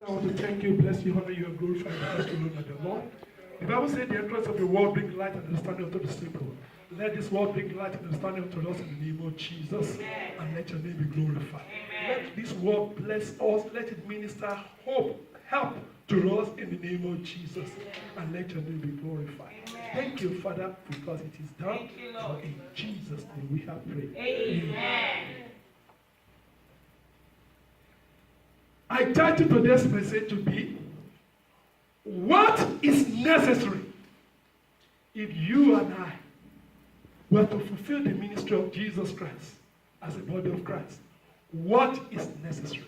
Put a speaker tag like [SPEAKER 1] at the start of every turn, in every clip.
[SPEAKER 1] I want to thank you, bless you, honor you, and glorify you because you know the Lord. The Bible said the entrance of the world bring light and understanding unto the simple. Let this world bring light and understanding unto us in the name of Jesus. And let your name be glorified. Let this world bless us. Let it minister hope, help to us in the name of Jesus. And let your name be glorified. Thank you, Father, because it is done. For in Jesus' name we have prayed. Amen. I titled today's message to be, what is necessary if you and I were to fulfill the ministry of Jesus Christ as a body of Christ? What is necessary?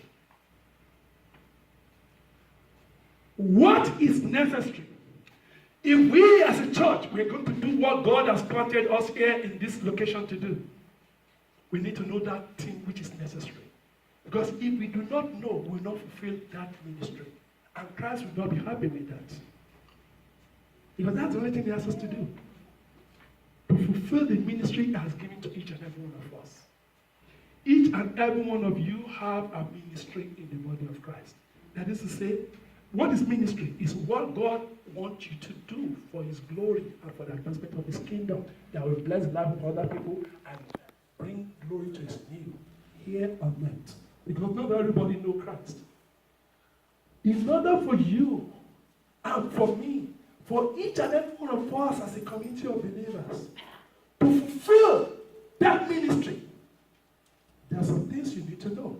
[SPEAKER 1] What is necessary? If we as a church, we're going to do what God has planted us here in this location to do, we need to know that thing which is necessary. Because if we do not know, we will not fulfill that ministry. And Christ will not be happy with that. Because that's the only thing he asks us to do. To fulfill the ministry he has given to each and every one of us. Each and every one of you have a ministry in the body of Christ. That is to say, what is ministry? Is what God wants you to do for his glory and for the advancement of his kingdom. That will bless the life of other people and bring glory to his name here on earth. Because not everybody knows Christ. In order for you and for me, for each and every one of us as a community of believers, to fulfill that ministry, there are some things you need to know.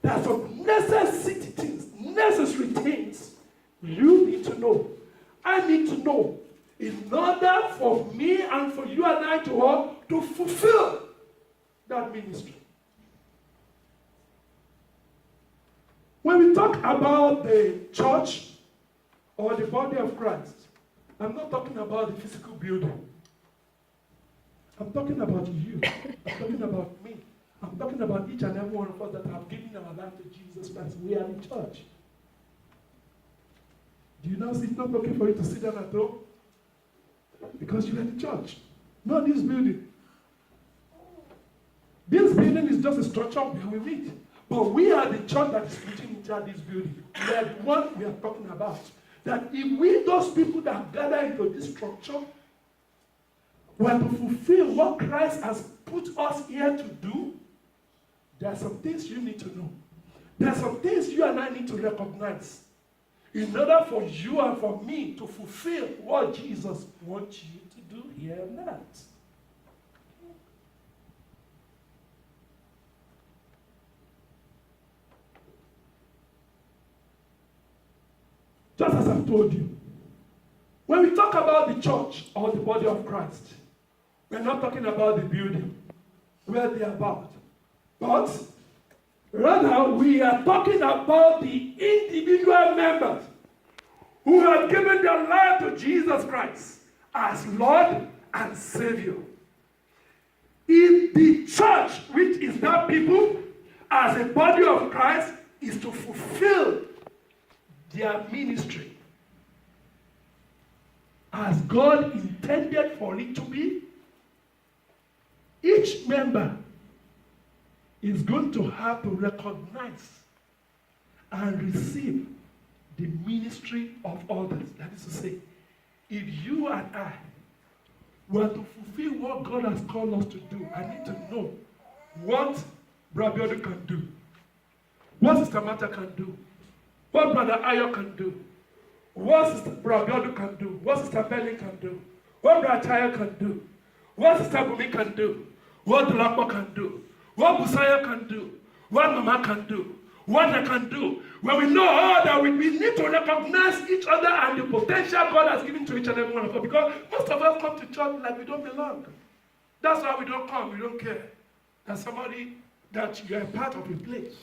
[SPEAKER 1] There are some necessary things you need to know. I need to know in order for me and for you and I to fulfill that ministry. When we talk about the church or the body of Christ, I'm not talking about the physical building. I'm talking about you. I'm talking about me. I'm talking about each and every one of us that have given our life to Jesus Christ. We are the church. Do you know it's not okay for you to sit down at home? Because you are the church, not this building. This building is just a structure where we meet. But we are the church that is meeting inside this building. We are the one we are talking about. That if we, those people that gather into this structure, were to fulfill what Christ has put us here to do, there are some things you need to know. There are some things you and I need to recognize. In order for you and for me to fulfill what Jesus wants you to do here and that. Just as I've told you, when we talk about the church or the body of Christ, we're not talking about the building, where they are about. But rather, we are talking about the individual members who have given their life to Jesus Christ as Lord and Savior. If the church, which is that people, as a body of Christ, is to fulfill their ministry as God intended for it to be, each member is going to have to recognize and receive the ministry of others. That is to say, if you and I were to fulfill what God has called us to do, I need to know what Brother Biodu can do, what Sister Martha can do, what Brother Ayo can do, what Sister Brother Biodu can do, what Sister Belly can do, what Brother Chaya can do, what Sister Bumi can do, what Dulapo can do, what Busaya can do, what Mama can do, what I can do. When we know all that, we need to recognize each other and the potential God has given to each and every one of us. Because most of us come to church like we don't belong. That's why we don't come, we don't care. That somebody, that you are a part of a place.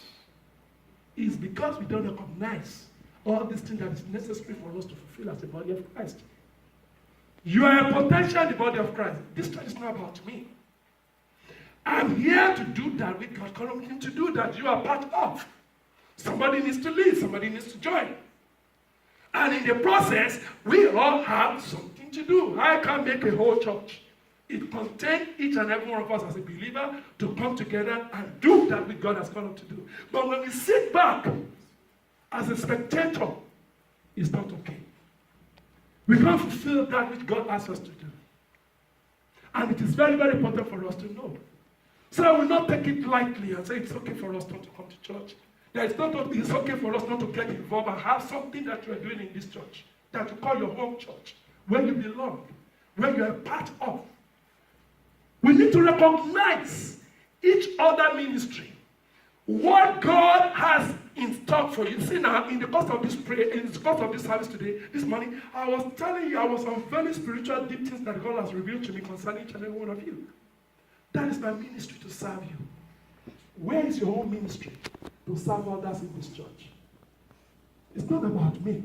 [SPEAKER 1] It's because we don't recognize all these things that is necessary for us to fulfill as the body of Christ. You are a potential in the body of Christ. This church is not about me. I'm here to do that which God called me to do, that you are part of. Somebody needs to lead, somebody needs to join. And in the process, we all have something to do. I can't make a whole church. It contains each and every one of us as a believer to come together and do that which God has called us to do. But when we sit back as as a spectator is not okay. We can't fulfill that which God asks us to do. And it is very, very important for us to know. So I will not take it lightly and say it's okay for us not to come to church. It's okay for us not to get involved and have something that you are doing in this church, that you call your home church, where you belong, where you are part of. We need to recognize each other ministry, what God has in stock for you. See now, in the course of this prayer, in the course of this service today, this morning, I was telling you, I was on very spiritual deep things that God has revealed to me concerning each and every one of you. That is my ministry, to serve you. Where is your own ministry? To serve others in this church. It's not about me.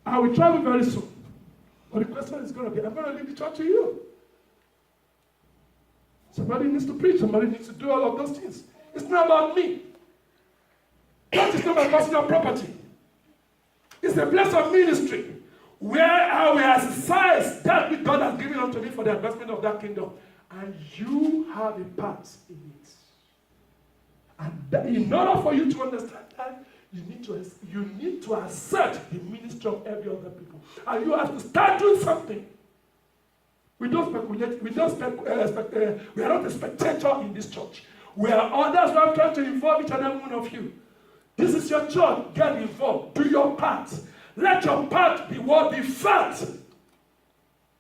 [SPEAKER 1] I will travel very soon. But the question is going to be, I'm going to leave the church to you. Somebody needs to preach. Somebody needs to do all of those things. It's not about me. That is not my personal property. It's a place of ministry where I will exercise that which God has given unto me for the advancement of that kingdom. And you have a part in it. And in order for you to understand that, you need to accept the ministry of every other people. And you have to start doing something. We don't speculate. We are not a spectator in this church. We are others who are trying to involve each and every one of you. This is your church. Get involved. Do your part. Let your part be what be felt.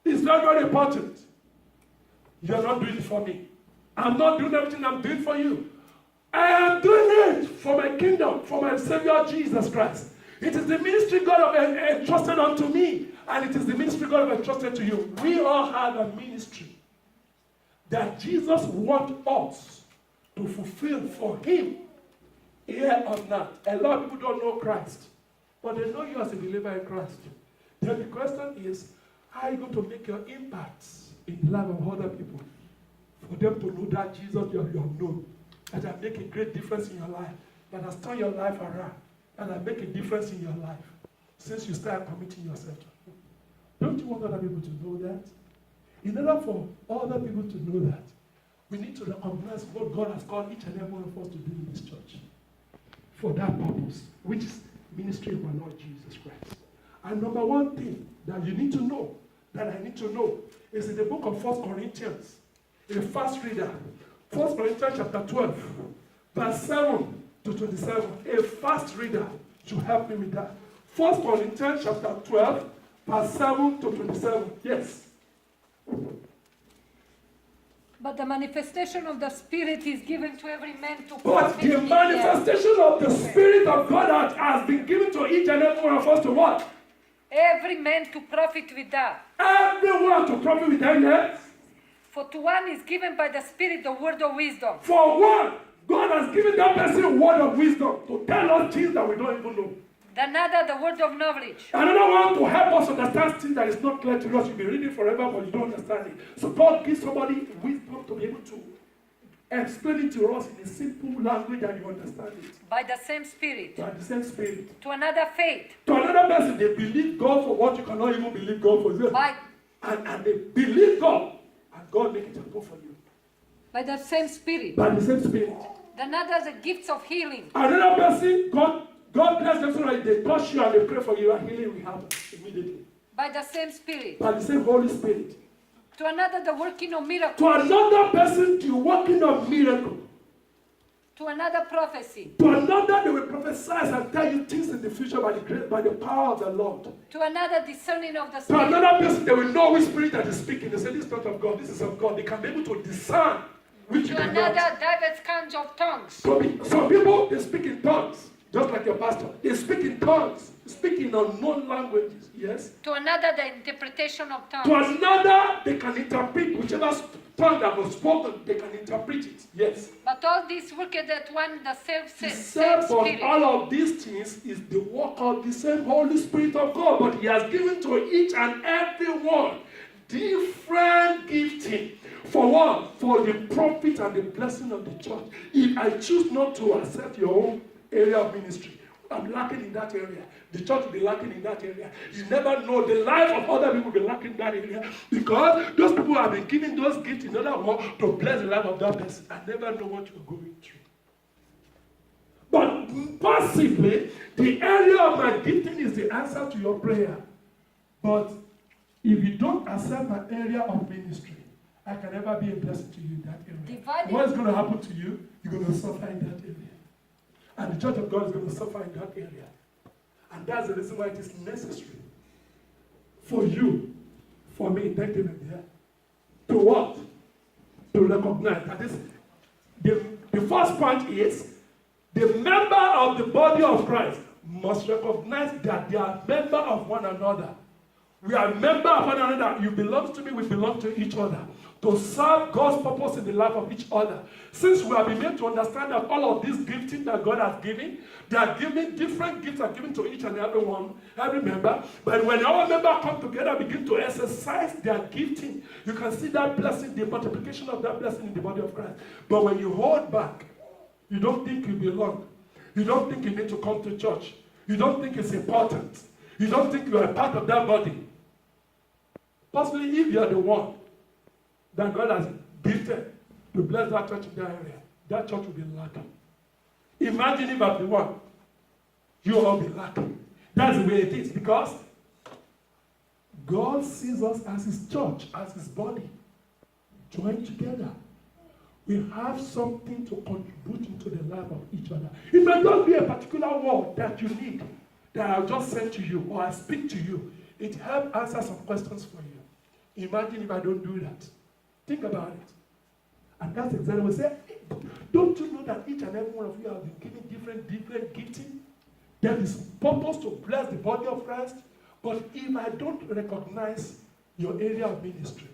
[SPEAKER 1] It's very, very important. You are not doing it for me. I'm not doing everything I'm doing for you. I am doing it for my kingdom, for my Savior Jesus Christ. It is the ministry God has entrusted unto me, and it is the ministry God has entrusted to you. We all have a ministry that Jesus wants us to fulfill for Him here on earth. A lot of people don't know Christ, but they know you as a believer in Christ. Then the question is, how are you going to make your impact in the life of other people? For them to know that Jesus you have known, that has made a great difference in your life, that has turned your life around, that has made a difference in your life since you started committing yourself to Him. Don't you want other people to know that? In order for other people to know that, we need to recognize what God has called each and every one of us to do in this church for that purpose, which is ministry of our Lord Jesus Christ. And number one thing that you need to know, that I need to know, is in the book of 1 Corinthians, a fast reader. 1 Corinthians chapter 12, verse 7 to 27. A fast reader should help me with that. 1 Corinthians chapter 12, verse 7 to 27. Yes.
[SPEAKER 2] But the manifestation of the Spirit is given to every man to
[SPEAKER 1] But the manifestation of the Spirit of God has been given to each and every one of us to what?
[SPEAKER 2] Every man to profit with that.
[SPEAKER 1] Everyone to profit with that, yes?
[SPEAKER 2] For to one is given by the Spirit the word of wisdom.
[SPEAKER 1] For one, God has given that person a word of wisdom to tell us things that we don't even know.
[SPEAKER 2] Another, the word of knowledge.
[SPEAKER 1] Another one to help us understand things that is not clear to us. You'll be reading forever, but you don't understand it. So God gives somebody wisdom to be able to explain it to us in a simple language and you understand it.
[SPEAKER 2] By the same Spirit.
[SPEAKER 1] By the same Spirit.
[SPEAKER 2] To another, faith.
[SPEAKER 1] To another person, they believe God for what you cannot even believe God for.
[SPEAKER 2] By,
[SPEAKER 1] and they believe God. And God make it happen for you.
[SPEAKER 2] By the same Spirit.
[SPEAKER 1] By the same Spirit.
[SPEAKER 2] Another, the gifts of healing.
[SPEAKER 1] Another person, God bless them so that they touch you and they pray for you and healing will happen immediately.
[SPEAKER 2] By the same Spirit.
[SPEAKER 1] By the same Holy Spirit.
[SPEAKER 2] To another, the working of miracles.
[SPEAKER 1] To another person, the working of miracle.
[SPEAKER 2] To another, prophecy.
[SPEAKER 1] To another, they will prophesy and tell you things in the future by the power of the Lord.
[SPEAKER 2] To another, discerning of the Spirit.
[SPEAKER 1] To another person, they will know which spirit that is speaking. They say, this is not of God, this is of God. They can be able to discern which
[SPEAKER 2] to
[SPEAKER 1] is
[SPEAKER 2] another,
[SPEAKER 1] not.
[SPEAKER 2] diverse kinds of tongues.
[SPEAKER 1] Some people, they speak in tongues. Just like your pastor. They speak in tongues. They speak in unknown languages. Yes?
[SPEAKER 2] To another, the interpretation of tongues.
[SPEAKER 1] To another, they can interpret whichever tongue that was spoken, they can interpret it. Yes.
[SPEAKER 2] But all this worketh at one the same
[SPEAKER 1] Except for
[SPEAKER 2] Spirit.
[SPEAKER 1] all of these things is the work of the same Holy Spirit of God. But He has given to each and every one different gifting. For what? For the profit and the blessing of the church. If I choose not to accept your own area of ministry, I'm lacking in that area. The church will be lacking in that area. You never know. The life of other people will be lacking in that area because those people have been given those gifts in order to bless the life of that person. I never know what you're going through. But possibly, the answer to your prayer. But if you don't accept an area of ministry, I can never be a blessing to you in that area. What's going to happen to you? You're going to suffer in that area. And the church of God is going to suffer in that area. And that's the reason why it is necessary for you, for me, thank you, yeah, to what? To recognize that this, the first point is the member of the body of Christ must recognize that they are member of one another. We are member of one another. You belong to me, we belong to each other. To serve God's purpose in the life of each other. Since we have been made to understand that all of these gifting that God has given, they are given, different gifts are given to each and every one, every member. But when all members come together, begin to exercise their gifting, you can see that blessing, the multiplication of that blessing in the body of Christ. But when you hold back, you don't think you belong. You don't think you need to come to church. You don't think it's important. You don't think you are a part of that body. Possibly if you are the one that God has gifted to bless that church in that area, that church will be lacking. Imagine if I'm the one, you will all be lacking. That's the way it is, because God sees us as his church, as his body, joined together. We have something to contribute into the life of each other. It may not be a particular word that you need, that I'll just send to you, or I speak to you. It helps answer some questions for you. Imagine if I don't do that. Think about it. And that's exactly what we say. Don't you know that each and every one of you have been given different gifting? There is purpose to bless the body of Christ. But if I don't recognize your area of ministry,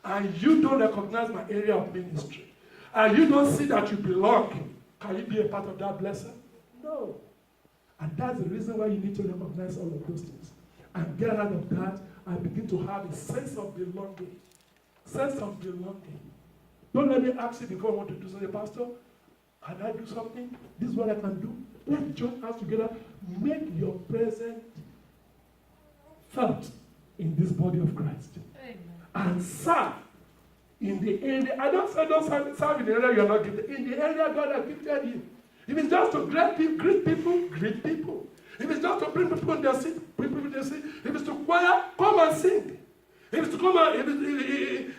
[SPEAKER 1] and you don't recognize my area of ministry, and you don't see that you belong, can you be a part of that blessing? No. And that's the reason why you need to recognize all of those things. And get out of that and begin to have a sense of belonging. Sense of belonging. Don't let me ask you before I want to do something, Pastor. Can I do something? This is what I can do. Let's join us together. Make your presence felt in this body of Christ.
[SPEAKER 2] Amen.
[SPEAKER 1] And serve in the area. I don't serve in the area you're not gifted. In the area God has gifted you. If it's just to greet people, greet people. If it's just to bring people in their seat, bring people in their seat. If it's to choir, come and sing. If it's to come out, if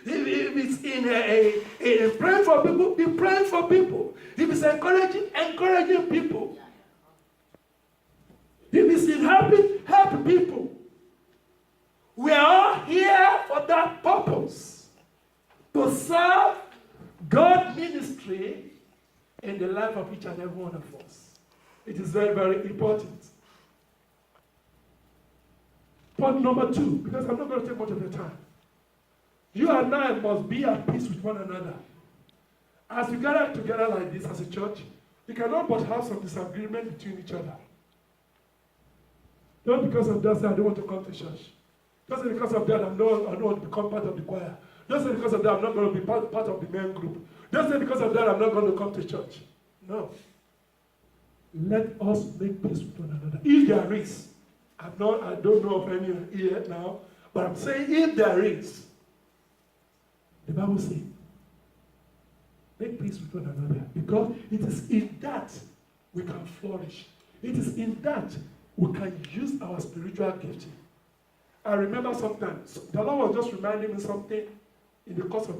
[SPEAKER 1] it's in praying for people, be praying for people. If it's encouraging people. If it's in help people. We are all here for that purpose. To serve God's ministry in the life of each and every one of us. It is very, very important. Point number 2, because I'm not going to take much of your time. You and I must be at peace with one another. As we gather together like this as a church, we cannot but have some disagreement between each other. Not because of that, I don't want to come to church. Not because of that, I don't want to become part of the choir. Not because of that, I'm not going to be part of the main group. Not because of that, I'm not going to come to church. No. Let us make peace with one another. If there is, I don't know of any here now, but I'm saying if there is, the Bible says, make peace with one another, because it is in that we can flourish. It is in that we can use our spiritual gifting. I remember sometimes, the Lord was just reminding me something in the course of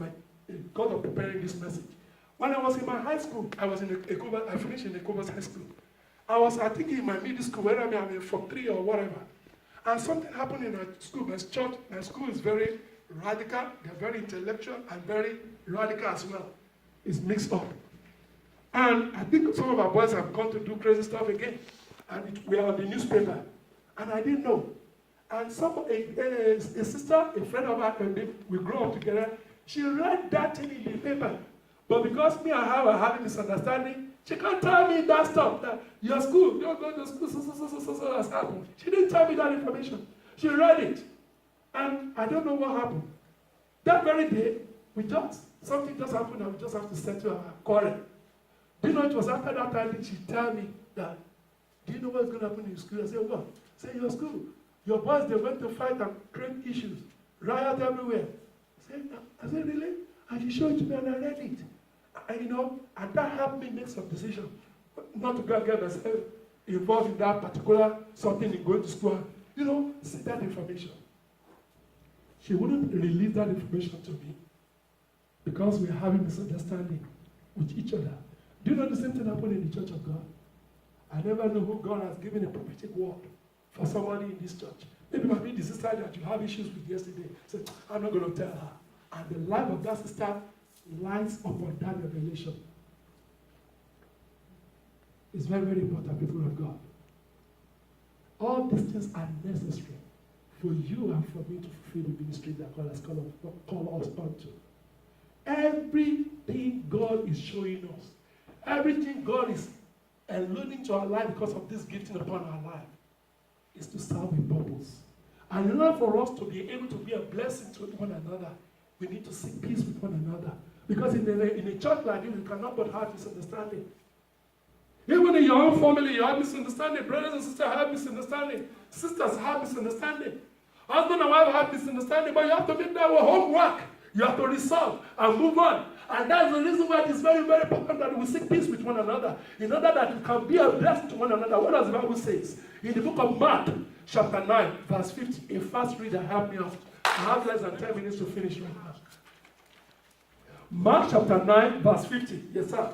[SPEAKER 1] preparing this message. When I was in my high school, I finished in Ecovas High School. I think in my middle school, whether I'm in Form 3 or whatever. And something happened in my school. My school is very radical, they're very intellectual, and very radical as well. It's mixed up. And I think some of our boys have gone to do crazy stuff again. And we are on the newspaper. And I didn't know. And a sister, a friend of ours, we grew up together, she read that thing in the paper. But because me and her were having misunderstanding, she can't tell me that stuff, that your school, you're going to school, so has happened. She didn't tell me that information. She read it. And I don't know what happened. That very day, something just happened and we just have to settle our quarrel. Do you know it was after that time that she told me that, do you know what's going to happen in your school? I said, what? Say, your school. Your boys, they went to fight and create issues. Riot everywhere. I said, really? And she showed it to me and I read it. And that helped me make some decision. Not to go and get myself involved in that particular something in going to school, see that information. She wouldn't release that information to me because we're having misunderstanding with each other. Do you know the same thing happened in the church of God? I never know who God has given a prophetic word for somebody in this church. Maybe it might be the sister that you have issues with yesterday. So I'm not going to tell her. And the life of that sister lies upon that revelation. It's very, very important, people of God. All these things are necessary for you and for me to fulfill the ministry that God has called us onto. Everything God is showing us, everything God is alluding to our life because of this gifting upon our life, is to serve a purpose. And in order for us to be able to be a blessing to one another, we need to seek peace with one another. Because in a church like this, you cannot but have misunderstanding. Even in your own family, you have misunderstanding. Brothers and sisters have misunderstanding. Sisters have misunderstanding. Husband and wife have misunderstanding. But you have to make that homework. You have to resolve and move on. And that's the reason why it's very, very important that we seek peace with one another, in order that we can be a blessing to one another. What does the Bible say? In the book of Mark, chapter 9, verse 50, a fast reader, help me out. I have less than 10 minutes to finish right now. Mark chapter 9, verse 50. Yes, sir.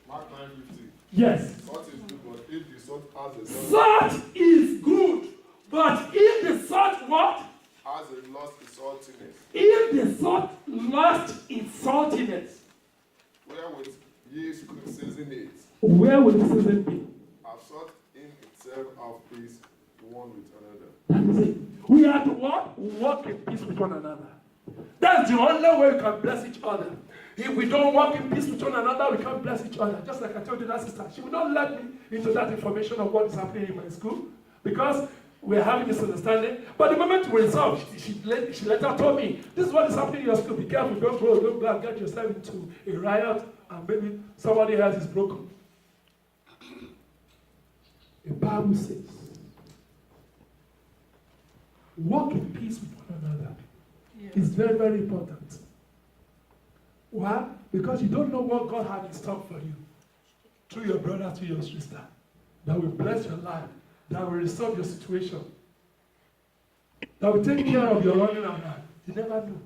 [SPEAKER 3] Mark 9:50.
[SPEAKER 1] Yes.
[SPEAKER 3] Salt is good, but if the salt has a
[SPEAKER 1] Salt is good, but if the salt what?
[SPEAKER 3] has a lost its saltiness,
[SPEAKER 1] If the salt lost its saltiness,
[SPEAKER 3] wherewith ye could season it,
[SPEAKER 1] where will the season be?
[SPEAKER 3] have salt in itself have peace one with another.
[SPEAKER 1] That is it. We are to what? Walk in peace with one another. That's the only way we can bless each other. If we don't walk in peace with one another, we can't bless each other. Just like I told you that sister, she will not let me into that information of what is happening in my school because we're having misunderstanding. But the moment we resolve, she later told me, this is what is happening in your school. Be careful, don't go and get yourself into a riot and maybe somebody else is broken. The Bible says, walk in peace with one another.
[SPEAKER 2] Yes.
[SPEAKER 1] It's very, very important. Why? Because you don't know what God had in store for you through your brother, through your sister, that will bless your life, that will resolve your situation, that will take care of your running around. You never know.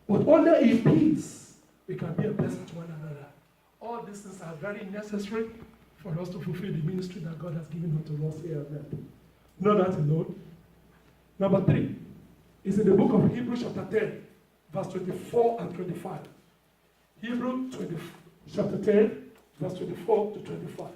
[SPEAKER 1] But only in peace we can be a blessing to one another. All these things are very necessary for us to fulfill the ministry that God has given unto us here on earth. Not that alone. Number 3 is in the book of Hebrews chapter 10, verse 24 and 25. Hebrews chapter 10, verse 24 to 25.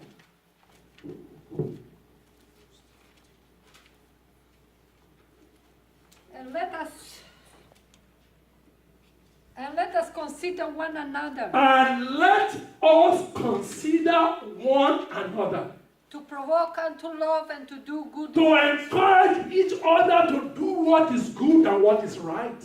[SPEAKER 2] And let us consider one another
[SPEAKER 1] And let us consider one another
[SPEAKER 2] to provoke and to love and to do good,
[SPEAKER 1] to encourage each other to do what is good and what is right.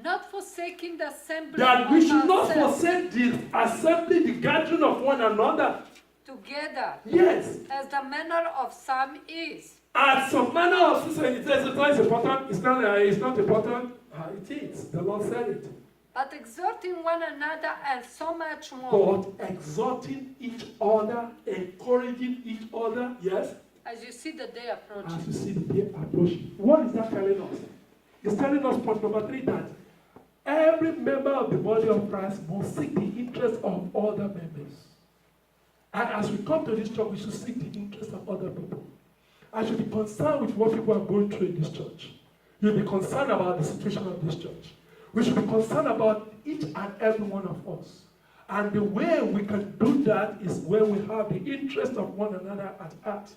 [SPEAKER 2] not forsaking the assembly
[SPEAKER 1] That we should
[SPEAKER 2] of
[SPEAKER 1] not
[SPEAKER 2] ourselves
[SPEAKER 1] forsake the assembly, the gathering of one another.
[SPEAKER 2] together,
[SPEAKER 1] Yes.
[SPEAKER 2] as the manner of some is,
[SPEAKER 1] As some manner of society, it's important. It's not important. It is. The Lord said it.
[SPEAKER 2] but exhorting one another, and so much more,
[SPEAKER 1] But exhorting each other, encouraging each other. Yes.
[SPEAKER 2] as you see the day
[SPEAKER 1] As
[SPEAKER 2] approaching.
[SPEAKER 1] you see the day approaching. What is that telling us? It's telling us, point number 3, that every member of the body of Christ must seek the interest of other members. And as we come to this church, we should seek the interest of other people. I should be concerned with what people are going through in this church. You'll be concerned about the situation of this church. We should be concerned about each and every one of us. And the way we can do that is when we have the interest of one another at heart.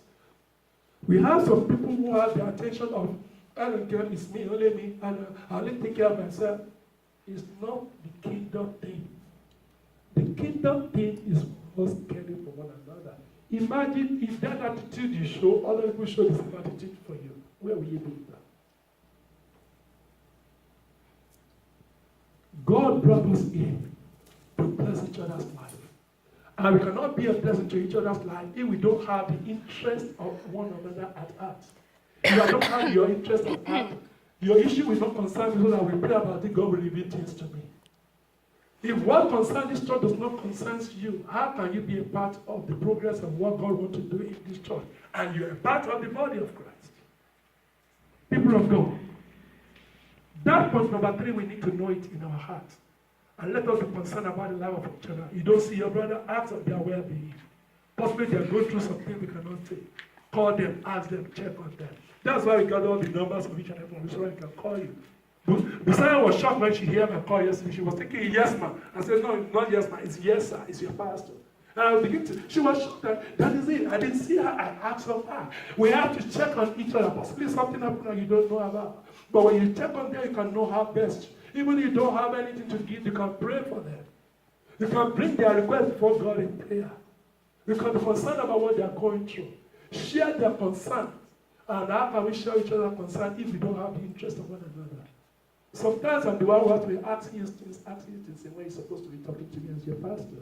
[SPEAKER 1] We have some people who have the attention of, I don't care, it's me, only me, and I'll take care of myself. It's not the kingdom thing. The kingdom thing is us caring for one another. Imagine if that attitude you show, other people show the same attitude for you. Where will you be with that? God brought us in to bless each other's life. And we cannot be a blessing to each other's life if we don't have the interest of one another at heart. If you don't have your interest at heart, your issue will not concern me so that we pray about it, God will reveal things to me. If what concerns this church does not concern you, how can you be a part of the progress of what God wants to do in this church? And you're a part of the body of Christ. People of God, that point number 3, we need to know it in our heart. And let us be concerned about the life of our children. You don't see your brother, ask of their well-being. Possibly they are going through something we cannot say. Call them, ask them, check on them. That's why we got all the numbers of each and every one, so I can call you. Messiah was shocked when she heard my call yesterday. She was thinking, yes, ma'am. I said, no, not yes, ma'am. It's yes, sir. It's your pastor. And I begin to, she was shocked that is it. I didn't see her. I asked of her. We have to check on each other. Possibly something happened that you don't know about. But when you check on them, you can know how best. Even if you don't have anything to give, you can pray for them. You can bring their request before God in prayer. You can be concerned about what they are going through. Share their concerns. And how can we share each other's concerns if we don't have the interest of one another? Sometimes I'm the one who has to be asking you things in when you're supposed to be talking to me as your pastor.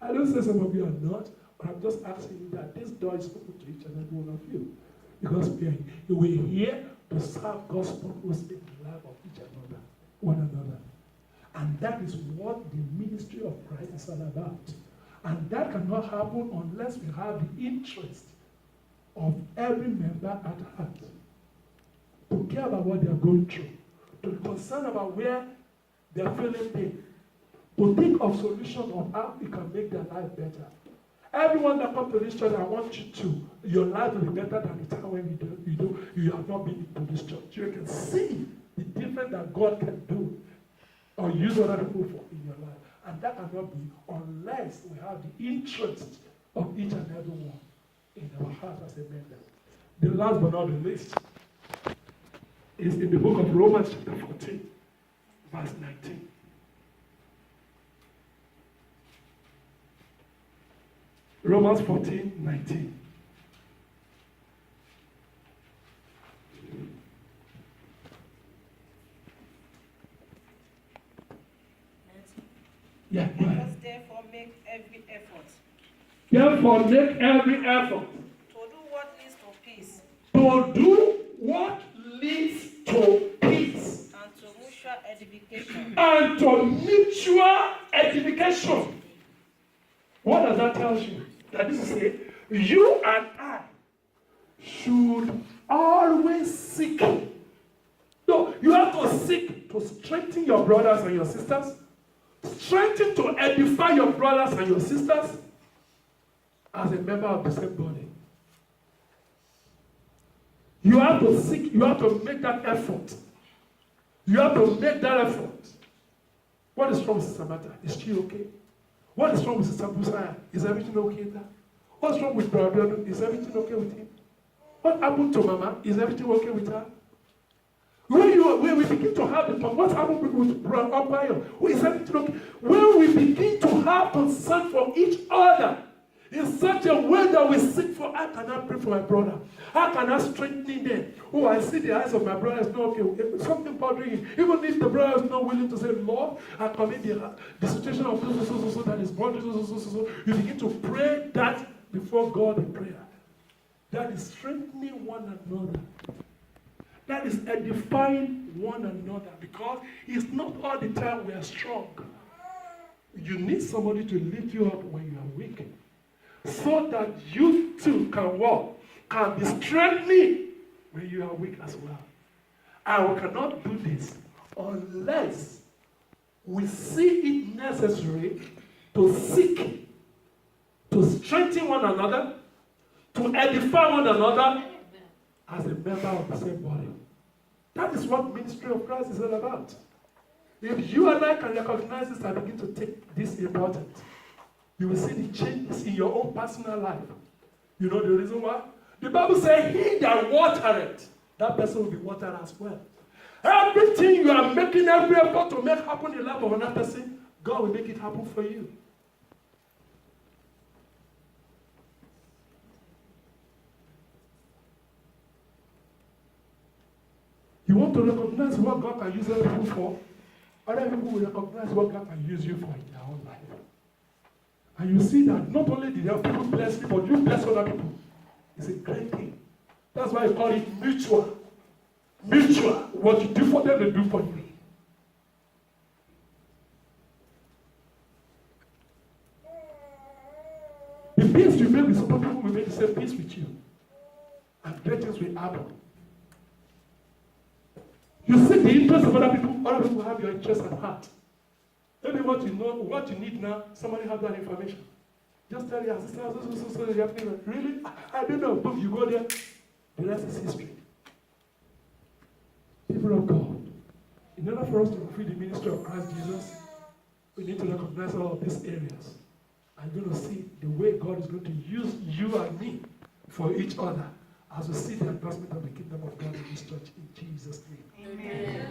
[SPEAKER 1] I don't say some of you are not, but I'm just asking you that this door is open to each and every one of you. Because we're here to serve God's purpose in the life of each another, one another. And that is what the ministry of Christ is all about. And that cannot happen unless we have the interest of every member at heart. To care about what they are going through. To be concerned about where they are feeling pain. To think of solutions of how we can make their life better. Everyone that comes to this church, I want you to, your life will be better than the time when you have not been into this church. You can see the difference that God can do or use other people for in your life. And that cannot be unless we have the interest of each and every one in our heart as a member. The last but not the least is in the book of Romans chapter 14, verse 19. Romans 14, 19. Yeah, go ahead.
[SPEAKER 4] Let us therefore make every effort
[SPEAKER 1] Therefore, make every effort
[SPEAKER 4] to do what leads to peace
[SPEAKER 1] to do what leads to peace
[SPEAKER 4] and to mutual edification.
[SPEAKER 1] and to mutual edification. What does that tell you? That is to say, you and I should always seek. No, you have to seek to strengthen your brothers and your sisters, strengthen to edify your brothers and your sisters as a member of the same body. You have to seek, you have to make that effort. You have to make that effort. What is wrong with Sister Martha? Is she okay? What is wrong with Sister Busaya? Is everything okay there? What's wrong with Brother? Is everything okay with him? What happened to Mama? Is everything okay with her? When we begin to have the talk, what happened with Brother Abayo? Is everything okay? When we begin to have concern for each other, in such a way that we seek for, how can I pray for my brother? How can I strengthen them? Oh, I see the eyes of my brother is not okay. Something bothering him. Even if the brother is not willing to say, Lord, I commit the situation of so that is bothering so. You begin to pray that before God in prayer. That is strengthening one another. That is edifying one another. Because it's not all the time we are strong. You need somebody to lift you up when you are weak. So that you too can walk, can be strengthening when you are weak as well. And we cannot do this unless we see it necessary to seek, to strengthen one another, to edify one another as a member of the same body. That is what ministry of Christ is all about. If you and I can recognize this and begin to take this important, you will see the changes in your own personal life. You know the reason why? The Bible says, he that watereth, that person will be watered as well. Everything you are making every effort to make happen in the life of another person, God will make it happen for you. You want to recognize what God can use other people for? Other people will recognize what God can use you for in their own life. And you see that not only did your people bless me, but you bless other people. It's a great thing. That's why I call it mutual. Mutual. What you do for them, they do for you. me to say peace with you. And great things will happen. You see the interest of other people have your interest at heart. Maybe what you know, what you need now, somebody has that information. Just tell your sister, so you have to, really? I don't know. Boom, you go there. The rest is history. People of God, in order for us to fulfill the ministry of Christ Jesus, we need to recognize all of these areas. I'm going to see the way God is going to use you and me for each other as we see the advancement of the kingdom of God in this church in Jesus' name.
[SPEAKER 4] Amen.